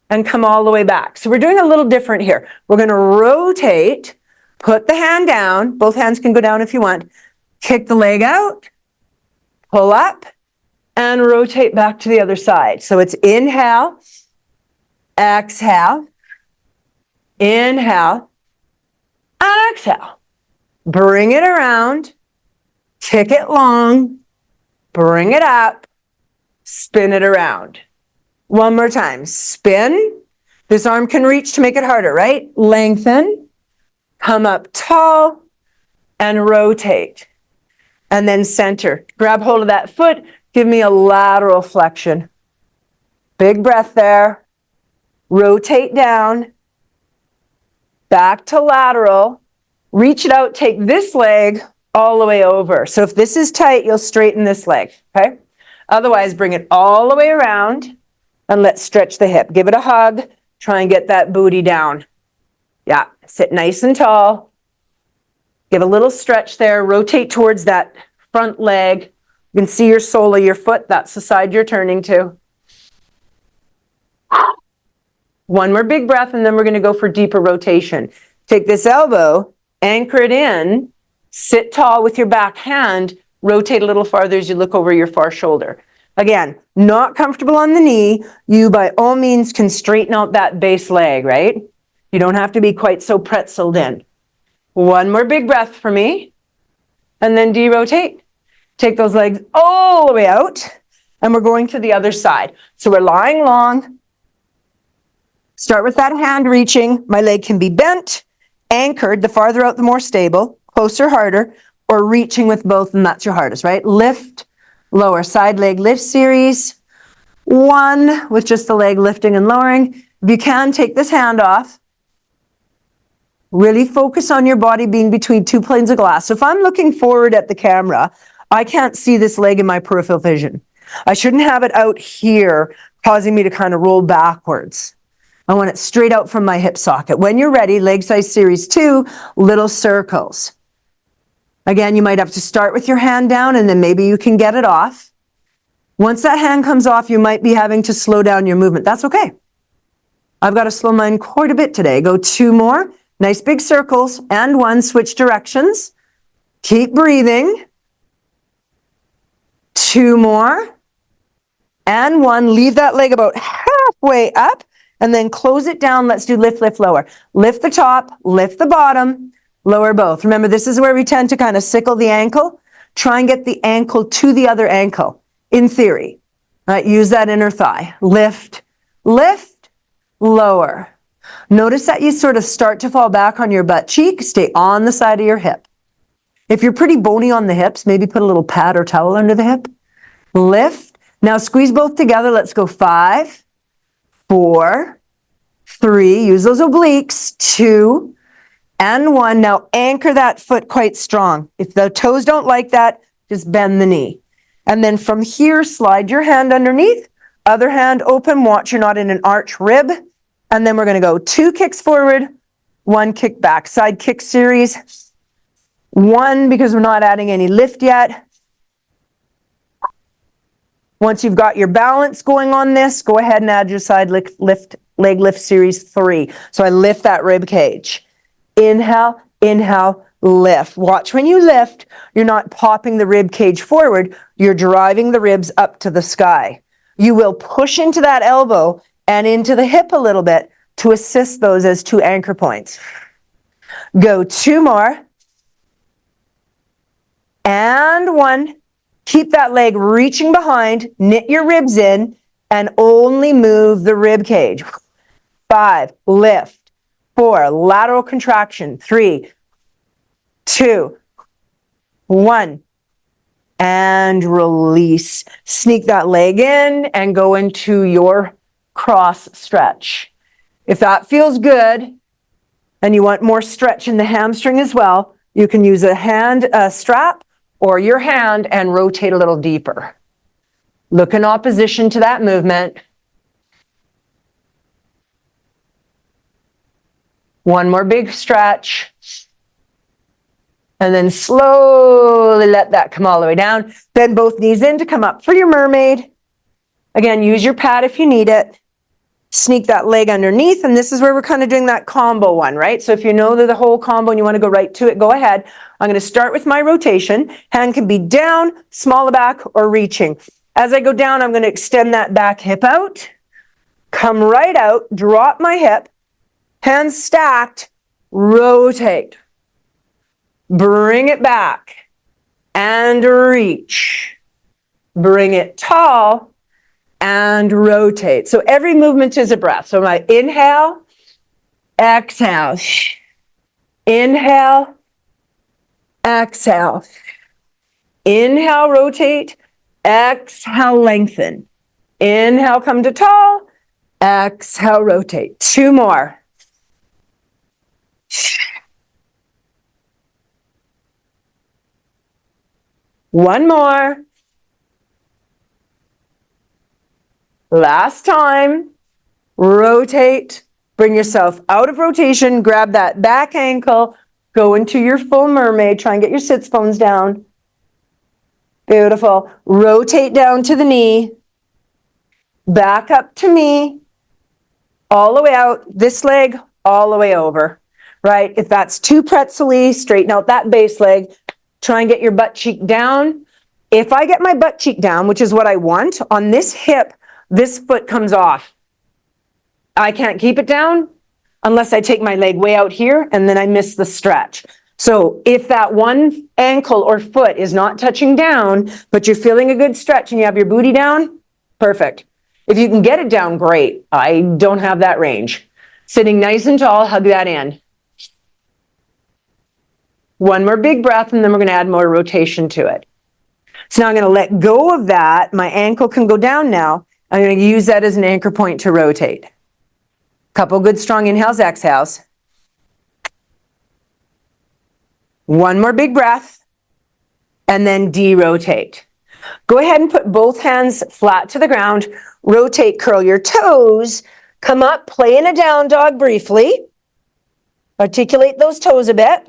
and come all the way back. So we're doing a little different here. We're going to rotate, put the hand down. Both hands can go down if you want. Kick the leg out, pull up, and rotate back to the other side. So it's inhale, exhale, inhale, and exhale. Bring it around, kick it long, bring it up, spin it around. One more time. Spin. This arm can reach to make it harder, right? Lengthen, come up tall, and rotate. And then center. Grab hold of that foot. Give me a lateral flexion. Big breath there. Rotate down. Back to lateral. Reach it out, take this leg all the way over. So if this is tight, you'll straighten this leg, okay? Otherwise, bring it all the way around and let's stretch the hip. Give it a hug, try and get that booty down. Yeah, sit nice and tall. Give a little stretch there, rotate towards that front leg. You can see your sole of your foot, that's the side you're turning to. One more big breath and then we're gonna go for deeper rotation. Take this elbow, anchor it in, sit tall with your back hand, rotate a little farther as you look over your far shoulder. Again, not comfortable on the knee, you by all means can straighten out that base leg, right? You don't have to be quite so pretzeled in. One more big breath for me, and then de-rotate. Take those legs all the way out, and we're going to the other side. So we're lying long. Start with that hand reaching. My leg can be bent, anchored, the farther out the more stable, closer harder, or reaching with both and that's your hardest, right? Lift, lower, side leg lift series. One with just the leg lifting and lowering. If you can, take this hand off. Really focus on your body being between two planes of glass. So if I'm looking forward at the camera, I can't see this leg in my peripheral vision. I shouldn't have it out here causing me to kind of roll backwards. I want it straight out from my hip socket. When you're ready, leg size series 2, little circles. Again, you might have to start with your hand down and then maybe you can get it off. Once that hand comes off, you might be having to slow down your movement. That's okay. I've got to slow mine quite a bit today. Go 2 more. Nice big circles and 1. Switch directions. Keep breathing. 2 more. And 1. Leave that leg about halfway up. And then close it down. Let's do lift, lift, lower. Lift the top, lift the bottom, lower both. Remember, this is where we tend to kind of sickle the ankle. Try and get the ankle to the other ankle, in theory. Right? Use that inner thigh. Lift, lift, lower. Notice that you sort of start to fall back on your butt cheek. Stay on the side of your hip. If you're pretty bony on the hips, maybe put a little pad or towel under the hip. Lift. Now squeeze both together. Let's go 5, 4, 3, use those obliques, 2, and 1. Now anchor that foot quite strong. If the toes don't like that, just bend the knee. And then from here, slide your hand underneath, other hand open, watch you're not in an arch rib. And then we're gonna go 2 kicks forward, 1 kick back. Side kick series, 1 because we're not adding any lift yet. Once you've got your balance going on this, go ahead and add your side leg lift series 3. So I lift that rib cage. Inhale, inhale, lift. Watch when you lift, you're not popping the rib cage forward, you're driving the ribs up to the sky. You will push into that elbow and into the hip a little bit to assist those as 2 anchor points. Go 2 more. And 1. Keep that leg reaching behind, knit your ribs in, and only move the rib cage. 5, lift. 4, lateral contraction. 3, 2, 1, and release. Sneak that leg in and go into your cross stretch. If that feels good, and you want more stretch in the hamstring as well, You can use a hand strap or your hand and rotate a little deeper. Look in opposition to that movement. One more big stretch. And then slowly let that come all the way down. Bend both knees in to come up for your mermaid. Again, use your pad if you need it. Sneak that leg underneath, and this is where we're kind of doing that combo one, right? So if you know the whole combo and you want to go right to it, go ahead. I'm going to start with my rotation. Hand can be down, smaller back, or reaching. As I go down, I'm going to extend that back hip out, come right out, drop my hip, hands stacked, rotate. Bring it back and reach. Bring it tall and rotate. So every movement is a breath. So my inhale, exhale. Inhale, exhale. Inhale, rotate. Exhale, lengthen. Inhale, come to tall. Exhale, rotate. 2 more. One more. Last time. Rotate. Bring yourself out of rotation. Grab that back ankle. Go into your full mermaid. Try and get your sits bones down. Beautiful. Rotate down to the knee. Back up to me. All the way out. This leg all the way over. Right? If that's too pretzel-y, straighten out that base leg. Try and get your butt cheek down. If I get my butt cheek down, which is what I want, on this hip, this foot comes off. I can't keep it down unless I take my leg way out here and then I miss the stretch. So if that one ankle or foot is not touching down, but you're feeling a good stretch and you have your booty down, perfect. If you can get it down, great. I don't have that range. Sitting nice and tall, hug that in. One more big breath, and then we're going to add more rotation to it. So now I'm going to let go of that. My ankle can go down now. I'm going to use that as an anchor point to rotate. Couple good strong inhales, exhales. One more big breath, and then de-rotate. Go ahead and put both hands flat to the ground. Rotate, curl your toes. Come up, play in a down dog briefly. Articulate those toes a bit.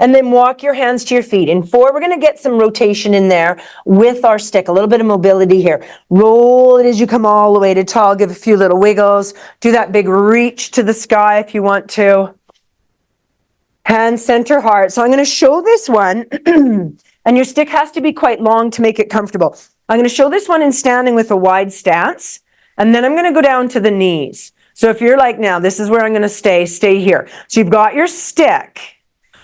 And then walk your hands to your feet. In 4, we're going to get some rotation in there with our stick, a little bit of mobility here. Roll it as you come all the way to tall. Give a few little wiggles. Do that big reach to the sky if you want to. Hand, center, heart. So I'm going to show this one, and your stick has to be quite long to make it comfortable. I'm going to show this one in standing with a wide stance, and then I'm going to go down to the knees. So if you're like, now, this is where I'm going to stay here. So you've got your stick.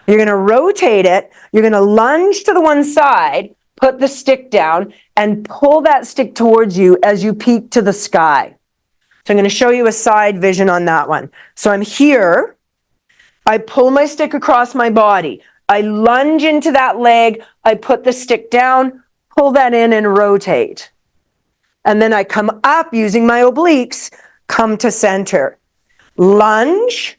You're going to rotate it. You're going to lunge to the one side, put the stick down, and pull that stick towards you as you peek to the sky. So I'm going to show you a side vision on that one. So I'm here. I pull my stick across my body. I lunge into that leg. I put the stick down, pull that in, and rotate. And then I come up using my obliques, come to center. Lunge,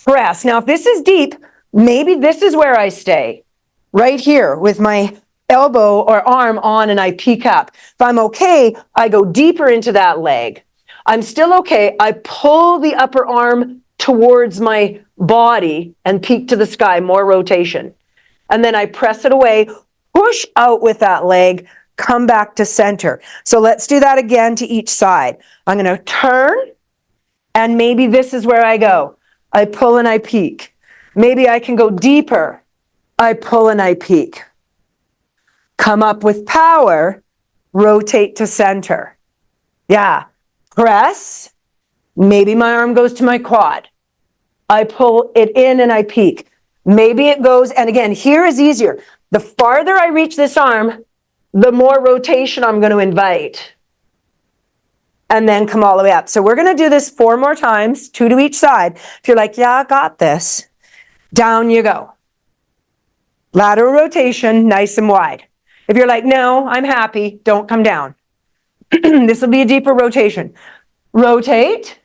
press. Now, if this is deep, maybe this is where I stay, right here with my elbow or arm on and I peek up. If I'm okay, I go deeper into that leg. I'm still okay. I pull the upper arm towards my body and peek to the sky, more rotation. And then I press it away, push out with that leg, come back to center. So let's do that again to each side. I'm going to turn, and maybe this is where I go. I pull and I peek. Maybe I can go deeper. I pull and I peek. Come up with power, rotate to center. Yeah, press. Maybe my arm goes to my quad. I pull it in and I peek. Maybe it goes, and again, here is easier. The farther I reach this arm, the more rotation I'm going to invite. And then come all the way up. So we're going to do this 4 more times, 2 to each side. If you're like, yeah, I got this. Down you go. Lateral rotation, nice and wide. If you're like, no, I'm happy, don't come down. This will be a deeper rotation. Rotate.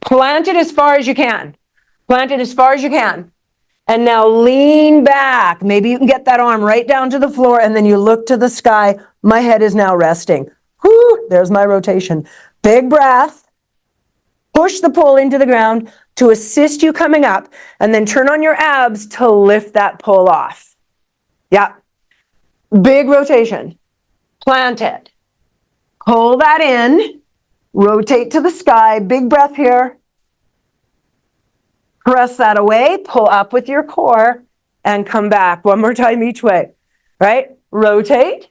Plant it as far as you can. Plant it as far as you can. And now lean back. Maybe you can get that arm right down to the floor and then you look to the sky. My head is now resting. Whew, there's my rotation. Big breath. Push the pull into the ground to assist you coming up, and then turn on your abs to lift that pull off. Yeah. Big rotation. Plant it. Pull that in. Rotate to the sky. Big breath here. Press that away. Pull up with your core and come back. One more time each way. Right? Rotate.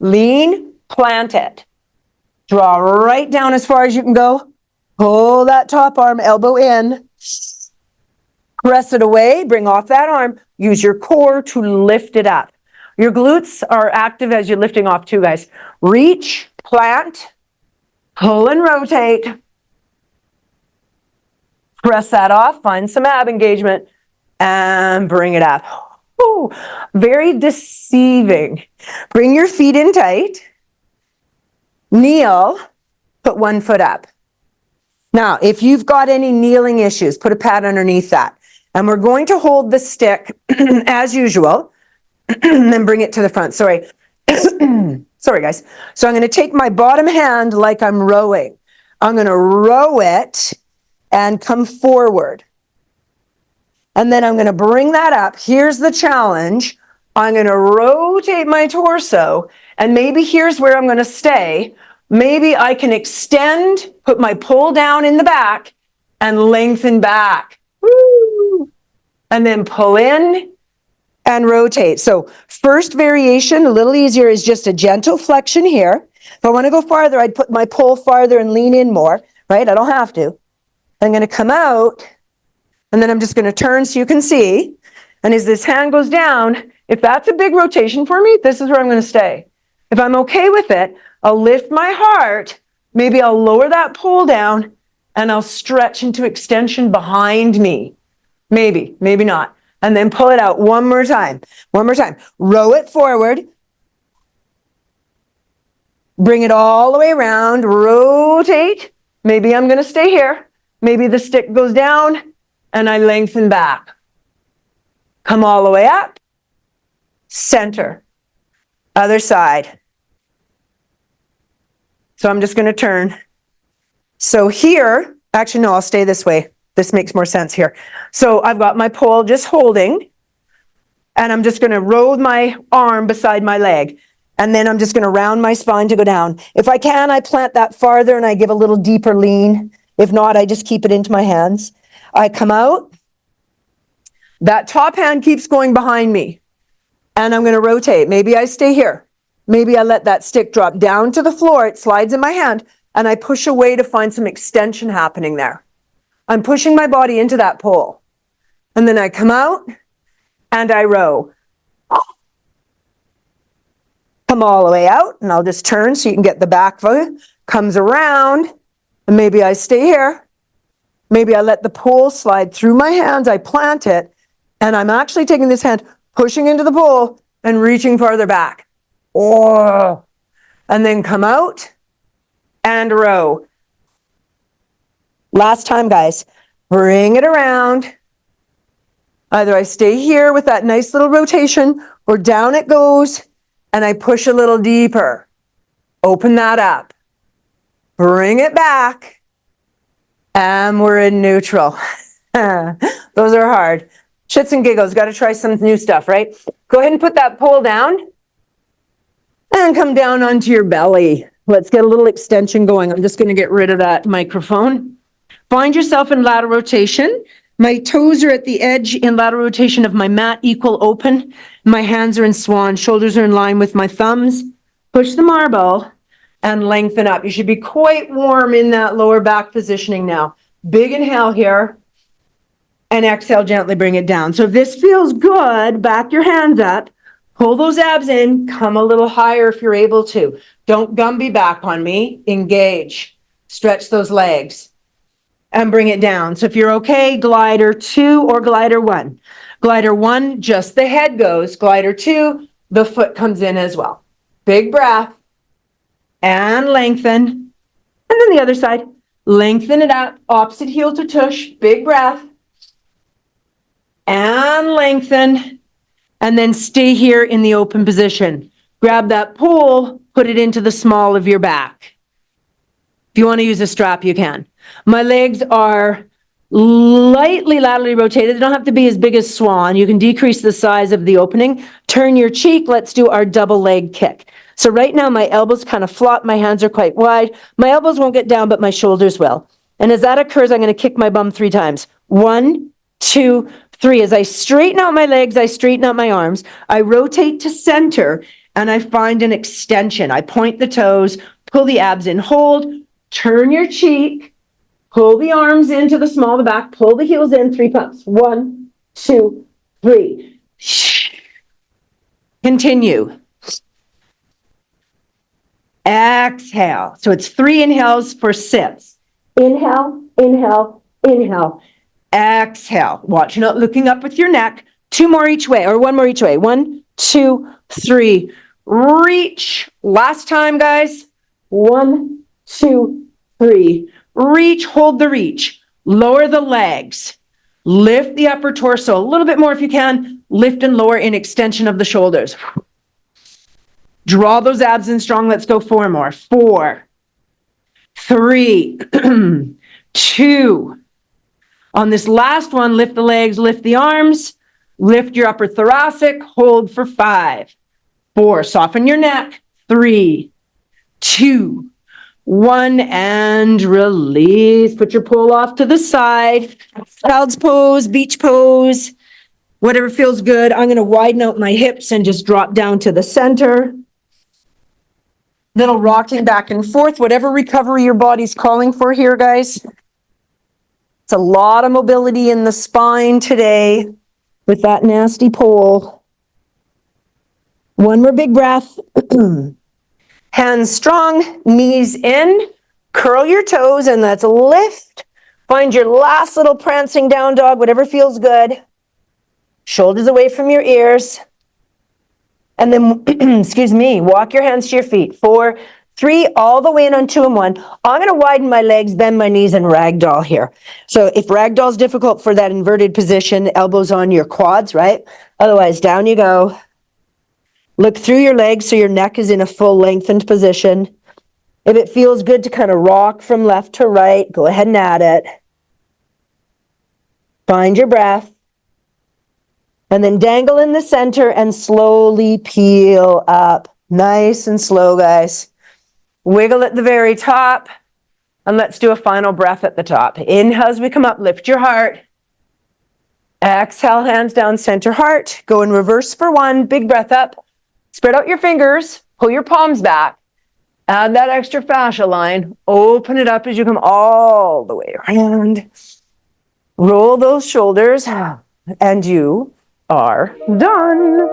Lean. Plant it. Draw right down as far as you can go. Pull that top arm, elbow in. Press it away, bring off that arm. Use your core to lift it up. Your glutes are active as you're lifting off too, guys. Reach, plant, pull and rotate. Press that off, find some ab engagement, and bring it up. Ooh, very deceiving. Bring your feet in tight. Kneel, put one foot up. Now, if you've got any kneeling issues, put a pad underneath that. And we're going to hold the stick as usual, and then bring it to the front. Sorry. Sorry, guys. So I'm going to take my bottom hand like I'm rowing. I'm going to row it and come forward. And then I'm going to bring that up. Here's the challenge. I'm going to rotate my torso, and maybe here's where I'm going to stay. Maybe I can extend, put my pull down in the back, and lengthen back. Woo! And then pull in and rotate. So first variation, a little easier, is just a gentle flexion here. If I want to go farther, I'd put my pull farther and lean in more, right? I don't have to. I'm going to come out, and then I'm just going to turn so you can see. And as this hand goes down, if that's a big rotation for me, this is where I'm going to stay. If I'm okay with it, I'll lift my heart, maybe I'll lower that pull down, and I'll stretch into extension behind me. Maybe, maybe not. And then pull it out one more time. One more time. Row it forward. Bring it all the way around. Rotate. Maybe I'm going to stay here. Maybe the stick goes down, and I lengthen back. Come all the way up. Center. Other side. So I'm just going to turn. So here, actually, no, I'll stay this way. This makes more sense here. So I've got my pole just holding, and I'm just going to roll my arm beside my leg. And then I'm just going to round my spine to go down. If I can, I plant that farther and I give a little deeper lean. If not, I just keep it into my hands. I come out. That top hand keeps going behind me. And I'm going to rotate. Maybe I stay here. Maybe I let that stick drop down to the floor. It slides in my hand, and I push away to find some extension happening there. I'm pushing my body into that pole. And then I come out, and I row. Come all the way out, and I'll just turn so you can get the back foot. Comes around, and maybe I stay here. Maybe I let the pole slide through my hands. I plant it, and I'm actually taking this hand, pushing into the pole, and reaching farther back. Oh, and then come out and row. Last time, guys. Bring it around. Either I stay here with that nice little rotation, or down it goes, and I push a little deeper. Open that up. Bring it back. And we're in neutral. Those are hard. Shits and giggles. Got to try some new stuff, right? Go ahead and put that pole down. And come down onto your belly. Let's get a little extension going. I'm just going to get rid of that microphone. Find yourself in lateral rotation. My toes are at the edge in lateral rotation of my mat, equal open. My hands are in swan. Shoulders are in line with my thumbs. Push the marble and lengthen up. You should be quite warm in that lower back positioning now. Big inhale here. And exhale, gently bring it down. So if this feels good, back your hands up. Pull those abs in, come a little higher if you're able to. Don't Gumby back on me, engage. Stretch those legs and bring it down. So if you're okay, glider 2 or glider 1. Glider 1, just the head goes. Glider 2, the foot comes in as well. Big breath and lengthen. And then the other side, lengthen it up, opposite heel to tush, big breath and lengthen, and then stay here in the open position. Grab that pole, put it into the small of your back. If you want to use a strap, you can. My legs are lightly laterally rotated. They don't have to be as big as swan. You can decrease the size of the opening. Turn your cheek. Let's do our double leg kick. So right now my elbows kind of flop. My hands are quite wide. My elbows won't get down, but my shoulders will. And as that occurs, I'm going to kick my bum 3 times. 1, 2, 3. As I straighten out my legs, I straighten out my arms. I rotate to center and I find an extension. I point the toes, pull the abs in, hold, turn your cheek, pull the arms into the small of the back, pull the heels in, 3 pumps. 1, 2, 3. Continue. Exhale. So it's 3 inhales for sips. Inhale, inhale, inhale. Exhale. Watch, you're not looking up with your neck. 2 more each way, or 1 more each way. 1, 2, 3. Reach. Last time, guys. 1, 2, 3. Reach, hold the reach. Lower the legs. Lift the upper torso a little bit more if you can. Lift and lower in extension of the shoulders. Draw those abs in strong. Let's go 4 more. 4, 3, 2. On this last one, lift the legs, lift the arms, lift your upper thoracic, hold for 5, 4. Soften your neck. 3, 2, 1, and release. Put your pole off to the side. Child's pose, beach pose, whatever feels good. I'm going to widen out my hips and just drop down to the center. Little rocking back and forth, whatever recovery your body's calling for here, guys. It's a lot of mobility in the spine today with that nasty pole. 1 more big breath. Hands strong, knees in, curl your toes, and let's lift. Find your last little prancing down dog, whatever feels good. Shoulders away from your ears. And then, excuse me, walk your hands to your feet. 4, 3, all the way in on 2 and 1. I'm going to widen my legs, bend my knees, and ragdoll here. So if ragdoll is difficult for that inverted position, elbows on your quads, right? Otherwise, down you go. Look through your legs so your neck is in a full lengthened position. If it feels good to kind of rock from left to right, go ahead and add it. Find your breath. And then dangle in the center and slowly peel up. Nice and slow, guys. Wiggle at the very top. And let's do a final breath at the top. Inhale as we come up, lift your heart. Exhale, hands down, center heart. Go in reverse for 1, big breath up. Spread out your fingers, pull your palms back. Add that extra fascia line. Open it up as you come all the way around. Roll those shoulders, and you are done.